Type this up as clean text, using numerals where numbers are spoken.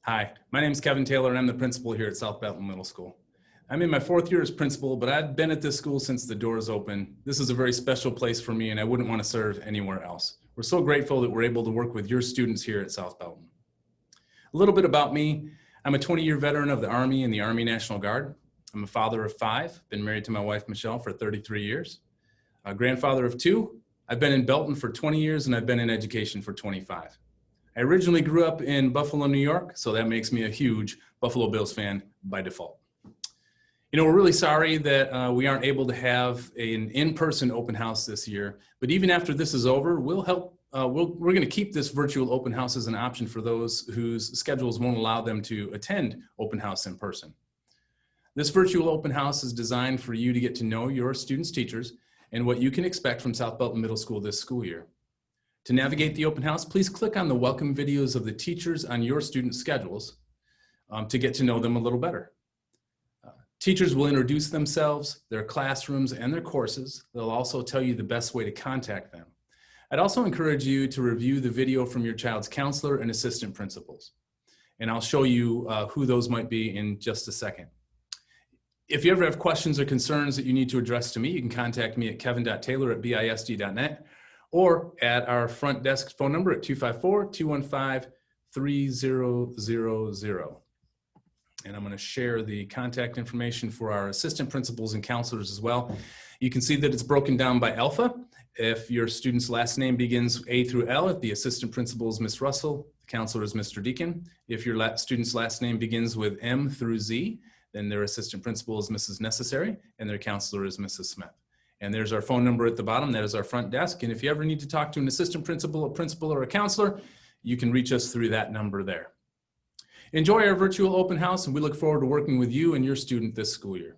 Hi, my name is Kevin Taylor and I'm the principal here at South Belton Middle School. I'm in my 4th year as principal, but I've been at this school since the doors opened. This is a very special place for me and I wouldn't want to serve anywhere else. We're so grateful that we're able to work with your students here at South Belton. A little bit about me. I'm a 20-year veteran of the Army and the Army National Guard. I'm a father of 5, been married to my wife Michelle for 33 years. A grandfather of 2. I've been in Belton for 20 years and I've been in education for 25. I originally grew up in Buffalo, New York, so that makes me a huge Buffalo Bills fan by default. You know, we're really sorry that we aren't able to have an in-person open house this year, but even after this is over, we're going to keep this virtual open house as an option for those whose schedules won't allow them to attend open house in person. This virtual open house is designed for you to get to know your students' teachers and what you can expect from South Belton Middle School this school year. To navigate the open house, please click on the welcome videos of the teachers on your student schedules to get to know them a little better. Teachers will introduce themselves, their classrooms, and their courses. They'll also tell you the best way to contact them. I'd also encourage you to review the video from your child's counselor and assistant principals. And I'll show you who those might be in just a second. If you ever have questions or concerns that you need to address to me, you can contact me at kevin.taylor@bisd.net. or at our front desk phone number at 254-215-3000. And I'm going to share the contact information for our assistant principals and counselors as well. You can see that it's broken down by alpha. If your student's last name begins A through L, the assistant principal is Ms. Russell, the counselor is Mr. Deacon. If your student's last name begins with M through Z, then their assistant principal is Mrs. Necessary, and their counselor is Mrs. Smith. And there's our phone number at the bottom. That is our front desk. And if you ever need to talk to an assistant principal, a principal, or a counselor, you can reach us through that number there. Enjoy our virtual open house, and we look forward to working with you and your student this school year.